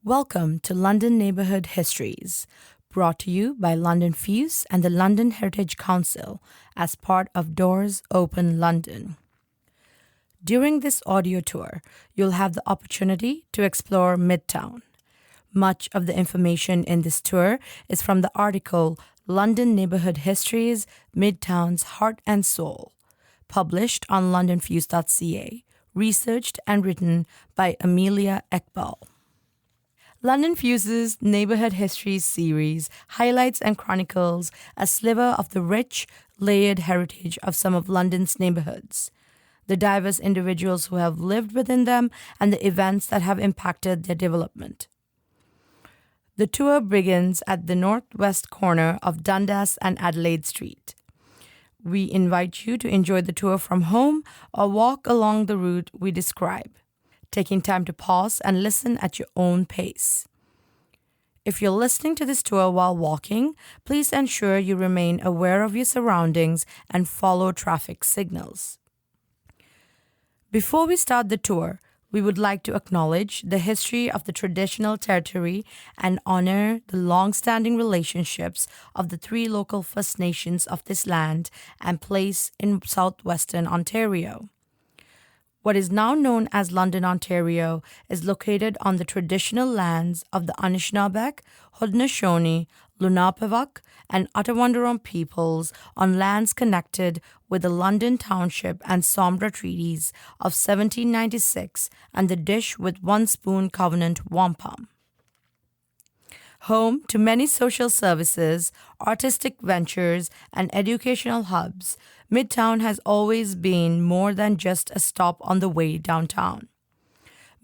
Welcome to London Neighbourhood Histories, brought to you by LondonFuse and the London Heritage Council as part of Doors Open London. During this audio tour, you'll have the opportunity to explore Midtown. Much of the information in this tour is from the article London Neighbourhood Histories, Midtown's Heart and Soul, published on londonfuse.ca, researched and written by Amelia Eqbal. LondonFuse's Neighbourhood Histories series highlights and chronicles a sliver of the rich, layered heritage of some of London's neighbourhoods, the diverse individuals who have lived within them, and the events that have impacted their development. The tour begins at the northwest corner of Dundas and Adelaide Street. We invite you to enjoy the tour from home or walk along the route we describe, taking time to pause and listen at your own pace. If you're listening to this tour while walking, please ensure you remain aware of your surroundings and follow traffic signals. Before we start the tour, we would like to acknowledge the history of the traditional territory and honor the long-standing relationships of the three local First Nations of this land and place in southwestern Ontario. What is now known as London, Ontario, is located on the traditional lands of the Anishinaabeg, Haudenosaunee, Lenape, and Ottawandaron peoples on lands connected with the London Township and Sombra Treaties of 1796 and the Dish with One Spoon Covenant Wampum. Home to many social services, artistic ventures, and educational hubs, Midtown has always been more than just a stop on the way downtown.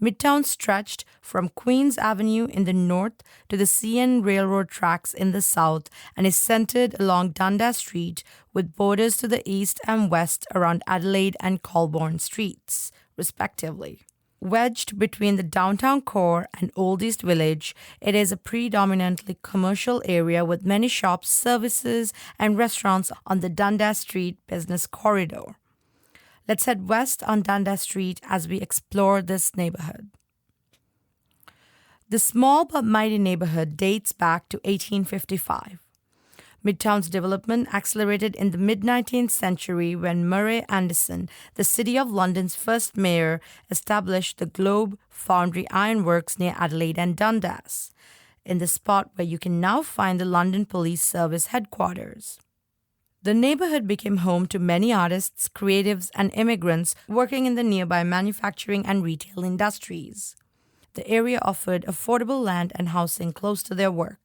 Midtown stretched from Queen's Avenue in the north to the CN Railroad tracks in the south and is centered along Dundas Street with borders to the east and west around Adelaide and Colborne Streets, respectively. Wedged between the downtown core and Old East Village, it is a predominantly commercial area with many shops, services, and restaurants on the Dundas Street business corridor. Let's head west on Dundas Street as we explore this neighborhood. The small but mighty neighborhood dates back to 1855. Midtown's development accelerated in the mid-19th century when Murray Anderson, the City of London's first mayor, established the Globe Foundry Ironworks near Adelaide and Dundas, in the spot where you can now find the London Police Service headquarters. The neighborhood became home to many artists, creatives, and immigrants working in the nearby manufacturing and retail industries. The area offered affordable land and housing close to their work.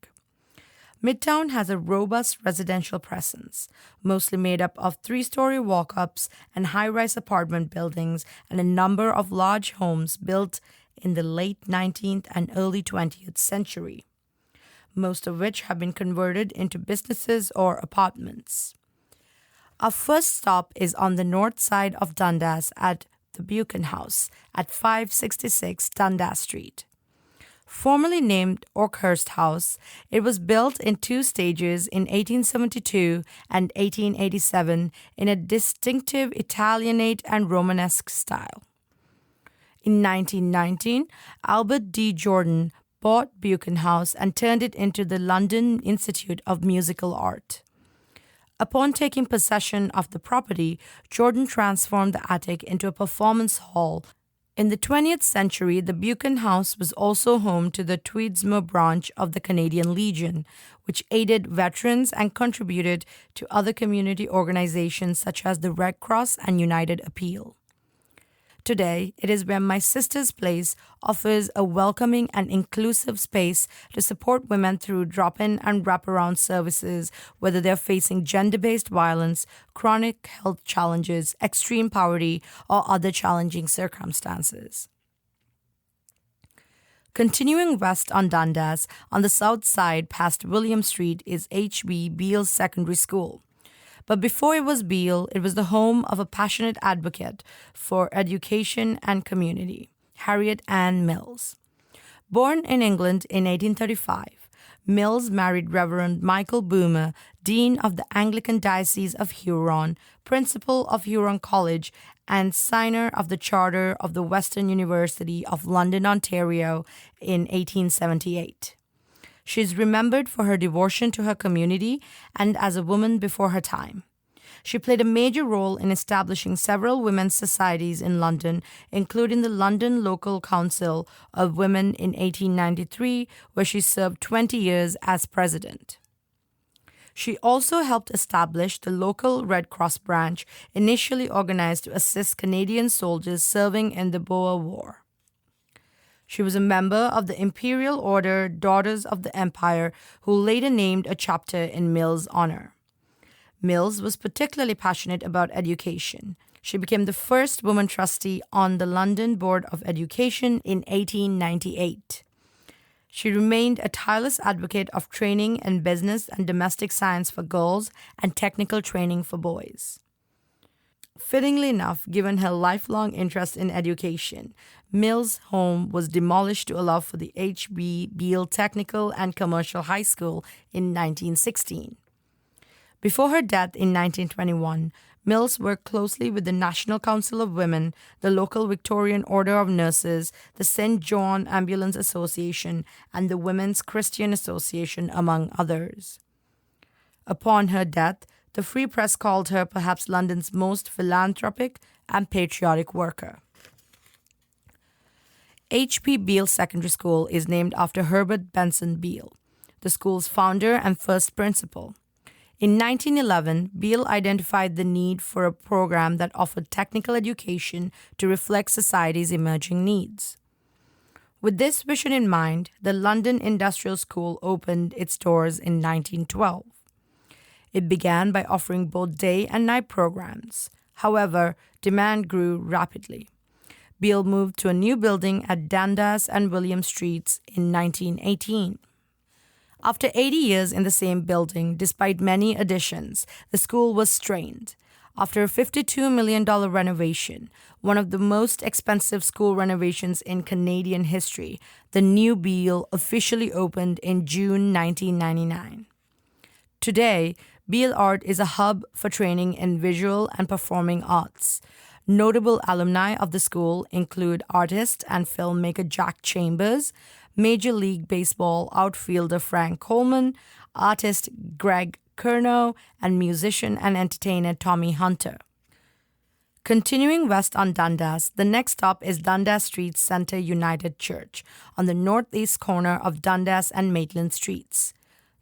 Midtown has a robust residential presence, mostly made up of three-story walk-ups and high-rise apartment buildings and a number of large homes built in the late 19th and early 20th century, most of which have been converted into businesses or apartments. Our first stop is on the north side of Dundas at the Buchan House at 566 Dundas Street. Formerly named Oakhurst House, it was built in two stages in 1872 and 1887 in a distinctive Italianate and Romanesque style. In 1919, Albert D. Jordan bought Buchan House and turned it into the London Institute of Musical Art. Upon taking possession of the property, Jordan transformed the attic into a performance hall. In the 20th century, the Buchan House was also home to the Tweedsmuir branch of the Canadian Legion, which aided veterans and contributed to other community organizations such as the Red Cross and United Appeal. Today, it is where My Sister's Place offers a welcoming and inclusive space to support women through drop-in and wraparound services, whether they're facing gender-based violence, chronic health challenges, extreme poverty, or other challenging circumstances. Continuing west on Dundas, on the south side past William Street is H.B. Beale Secondary School. But before it was Beale, it was the home of a passionate advocate for education and community, Harriet Ann Mills. Born in England in 1835, Mills married Reverend Michael Boomer, Dean of the Anglican Diocese of Huron, Principal of Huron College, and signer of the Charter of the Western University of London, Ontario in 1878. She is remembered for her devotion to her community and as a woman before her time. She played a major role in establishing several women's societies in London, including the London Local Council of Women in 1893, where she served 20 years as president. She also helped establish the local Red Cross branch, initially organized to assist Canadian soldiers serving in the Boer War. She was a member of the Imperial Order Daughters of the Empire, who later named a chapter in Mills' honor. Mills was particularly passionate about education. She became the first woman trustee on the London Board of Education in 1898. She remained a tireless advocate of training in business and domestic science for girls and technical training for boys. Fittingly enough, given her lifelong interest in education, Mills' home was demolished to allow for the H.B. Beale Technical and Commercial High School in 1916. Before her death in 1921, Mills worked closely with the National Council of Women, the local Victorian Order of Nurses, the St. John Ambulance Association, and the Women's Christian Association, among others. Upon her death, the Free Press called her perhaps London's most philanthropic and patriotic worker. H.P. Beale Secondary School is named after Herbert Benson Beale, the school's founder and first principal. In 1911, Beale identified the need for a program that offered technical education to reflect society's emerging needs. With this vision in mind, the London Industrial School opened its doors in 1912. It began by offering both day and night programs. However, demand grew rapidly. Beale moved to a new building at Dundas and William Streets in 1918. After 80 years in the same building, despite many additions, the school was strained. After a $52 million renovation, one of the most expensive school renovations in Canadian history, the new Beale officially opened in June 1999. Today, Beale Art is a hub for training in visual and performing arts. Notable alumni of the school include artist and filmmaker Jack Chambers, Major League Baseball outfielder Frank Coleman, artist Greg Curnow, and musician and entertainer Tommy Hunter. Continuing west on Dundas, the next stop is Dundas Street Centre United Church on the northeast corner of Dundas and Maitland Streets.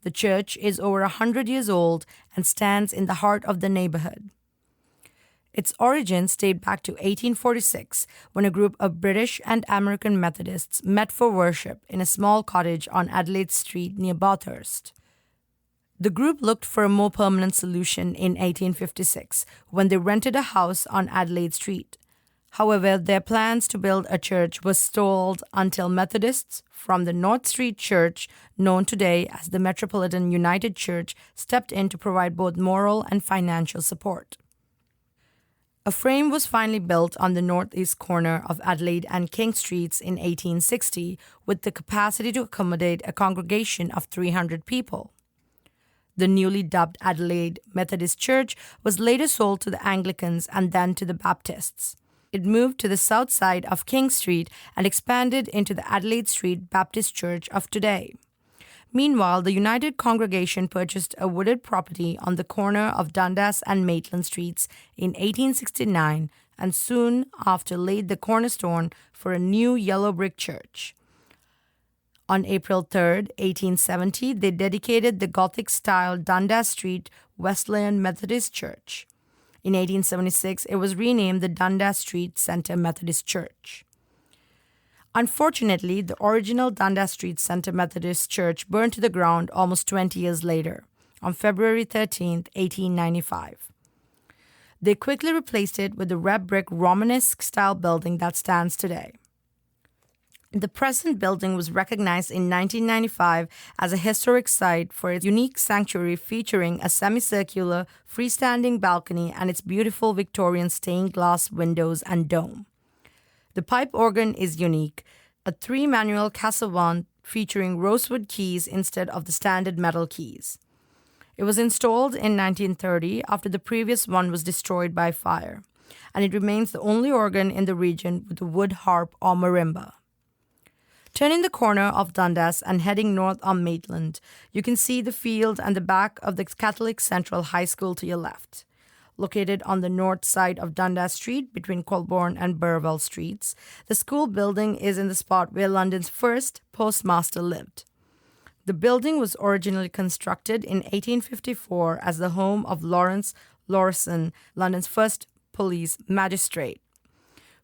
The church is over 100 years old and stands in the heart of the neighborhood. Its origins date back to 1846, when a group of British and American Methodists met for worship in a small cottage on Adelaide Street near Bathurst. The group looked for a more permanent solution in 1856, when they rented a house on Adelaide Street. However, their plans to build a church were stalled until Methodists from the North Street Church, known today as the Metropolitan United Church, stepped in to provide both moral and financial support. A frame was finally built on the northeast corner of Adelaide and King Streets in 1860 with the capacity to accommodate a congregation of 300 people. The newly dubbed Adelaide Methodist Church was later sold to the Anglicans and then to the Baptists. It moved to the south side of King Street and expanded into the Adelaide Street Baptist Church of today. Meanwhile, the United Congregation purchased a wooded property on the corner of Dundas and Maitland Streets in 1869 and soon after laid the cornerstone for a new yellow brick church. On April 3, 1870, they dedicated the Gothic-style Dundas Street Wesleyan Methodist Church. In 1876, it was renamed the Dundas Street Centre Methodist Church. Unfortunately, the original Dundas Street Centre Methodist Church burned to the ground almost 20 years later, on February 13, 1895. They quickly replaced it with the red brick Romanesque-style building that stands today. The present building was recognized in 1995 as a historic site for its unique sanctuary featuring a semicircular, freestanding balcony and its beautiful Victorian stained glass windows and dome. The pipe organ is unique, a 3-manual Cassavant featuring rosewood keys instead of the standard metal keys. It was installed in 1930 after the previous one was destroyed by fire, and it remains the only organ in the region with a wood harp or marimba. Turning the corner of Dundas and heading north on Maitland, you can see the field and the back of the Catholic Central High School to your left. Located on the north side of Dundas Street between Colborne and Burwell Streets, the school building is in the spot where London's first postmaster lived. The building was originally constructed in 1854 as the home of Lawrence Lawson, London's first police magistrate.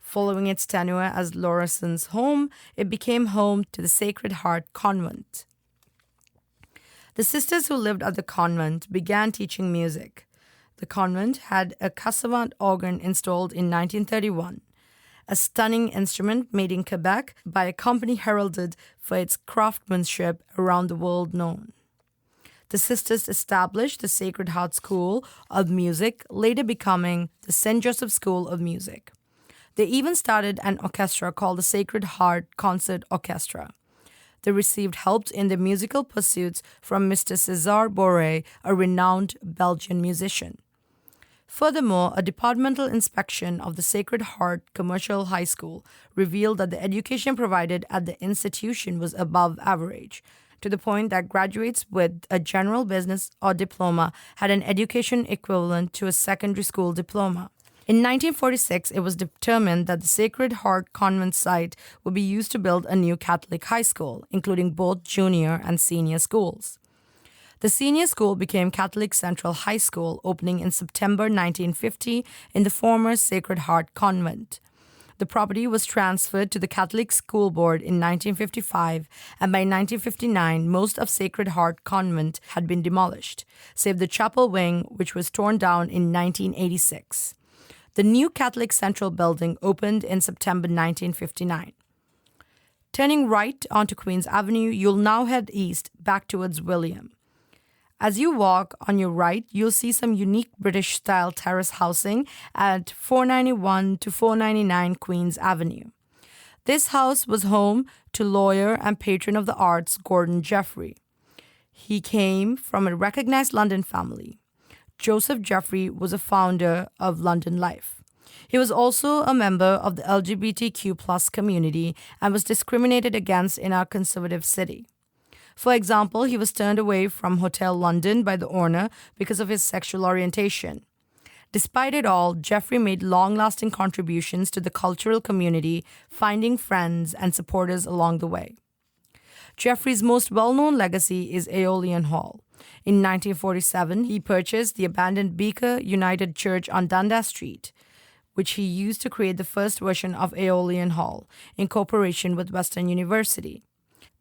Following its tenure as Lawson's home, it became home to the Sacred Heart Convent. The sisters who lived at the convent began teaching music. The convent had a cassavant organ installed in 1931, a stunning instrument made in Quebec by a company heralded for its craftsmanship around the world known. The sisters established the Sacred Heart School of Music, later becoming the St. Joseph School of Music. They even started an orchestra called the Sacred Heart Concert Orchestra. They received help in their musical pursuits from Mr. César Boré, a renowned Belgian musician. Furthermore, a departmental inspection of the Sacred Heart Commercial High School revealed that the education provided at the institution was above average, to the point that graduates with a general business or diploma had an education equivalent to a secondary school diploma. In 1946, it was determined that the Sacred Heart Convent site would be used to build a new Catholic high school, including both junior and senior schools. The senior school became Catholic Central High School, opening in September 1950 in the former Sacred Heart Convent. The property was transferred to the Catholic School Board in 1955, and by 1959, most of Sacred Heart Convent had been demolished, save the chapel wing, which was torn down in 1986. The new Catholic Central building opened in September 1959. Turning right onto Queen's Avenue, you'll now head east back towards William. As you walk on your right, you'll see some unique British-style terrace housing at 491 to 499 Queen's Avenue. This house was home to lawyer and patron of the arts Gordon Jeffrey. He came from a recognized London family. Joseph Jeffrey was a founder of London Life. He was also a member of the LGBTQ+ community and was discriminated against in our conservative city. For example, he was turned away from Hotel London by the owner because of his sexual orientation. Despite it all, Jeffrey made long-lasting contributions to the cultural community, finding friends and supporters along the way. Jeffrey's most well-known legacy is Aeolian Hall. In 1947, he purchased the abandoned Beaker United Church on Dundas Street, which he used to create the first version of Aeolian Hall, in cooperation with Western University.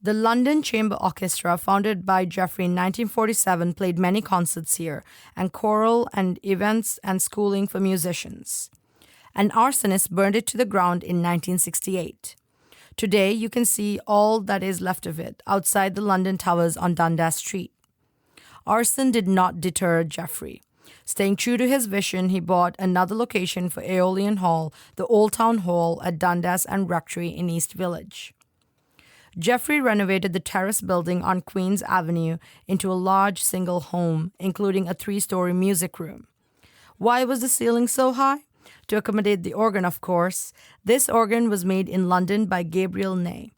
The London Chamber Orchestra, founded by Jeffrey in 1947, played many concerts here, and choral and events and schooling for musicians. An arsonist burned it to the ground in 1968. Today, you can see all that is left of it outside the London Towers on Dundas Street. Arson did not deter Jeffrey. Staying true to his vision, he bought another location for Aeolian Hall, the Old Town Hall at Dundas and Rectory in East Village. Jeffrey renovated the terrace building on Queen's Avenue into a large single home, including a 3-story music room. Why was the ceiling so high? To accommodate the organ, of course. This organ was made in London by Gabriel Ney.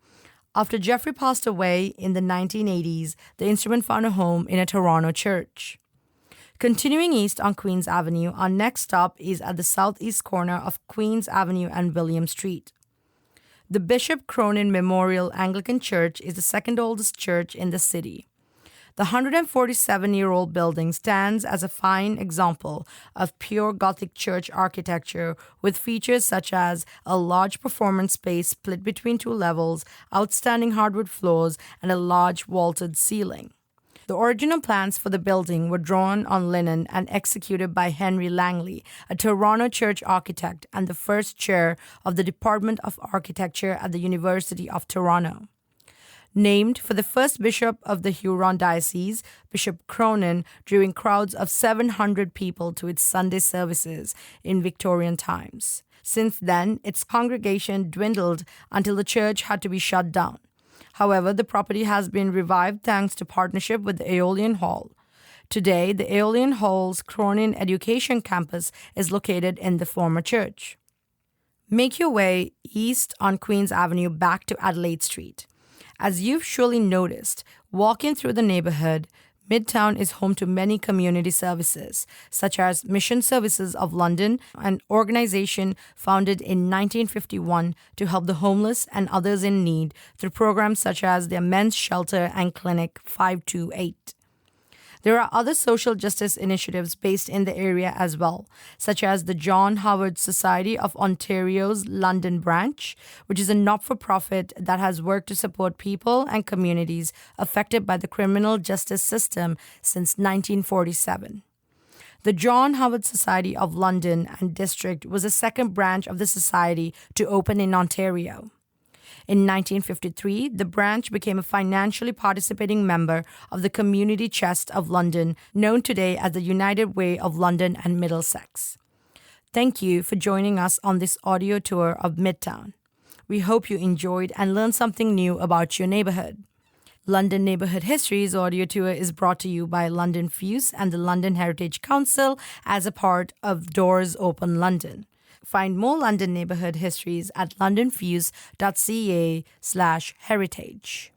After Jeffrey passed away in the 1980s, the instrument found a home in a Toronto church. Continuing east on Queen's Avenue, our next stop is at the southeast corner of Queen's Avenue and William Street. The Bishop Cronin Memorial Anglican Church is the second oldest church in the city. The 147-year-old building stands as a fine example of pure Gothic church architecture with features such as a large performance space split between 2 levels, outstanding hardwood floors, and a large vaulted ceiling. The original plans for the building were drawn on linen and executed by Henry Langley, a Toronto church architect and the first chair of the Department of Architecture at the University of Toronto. Named for the first bishop of the Huron Diocese, Bishop Cronin drew in crowds of 700 people to its Sunday services in Victorian times. Since then, its congregation dwindled until the church had to be shut down. However, the property has been revived thanks to partnership with the Aeolian Hall. Today, the Aeolian Hall's Cronin Education Campus is located in the former church. Make your way east on Queen's Avenue back to Adelaide Street. As you've surely noticed, walking through the neighborhood, Midtown is home to many community services, such as Mission Services of London, an organization founded in 1951 to help the homeless and others in need through programs such as their men's shelter and clinic 528. There are other social justice initiatives based in the area as well, such as the John Howard Society of Ontario's London branch, which is a not-for-profit that has worked to support people and communities affected by the criminal justice system since 1947. The John Howard Society of London and District was the second branch of the society to open in Ontario. In 1953, the branch became a financially participating member of the Community Chest of London, known today as the United Way of London and Middlesex. Thank you for joining us on this audio tour of Midtown. We hope you enjoyed and learned something new about your neighborhood. London Neighbourhood Histories audio tour is brought to you by LondonFuse and the London Heritage Council as a part of Doors Open London. Find more London neighborhood histories at londonfuse.ca/heritage.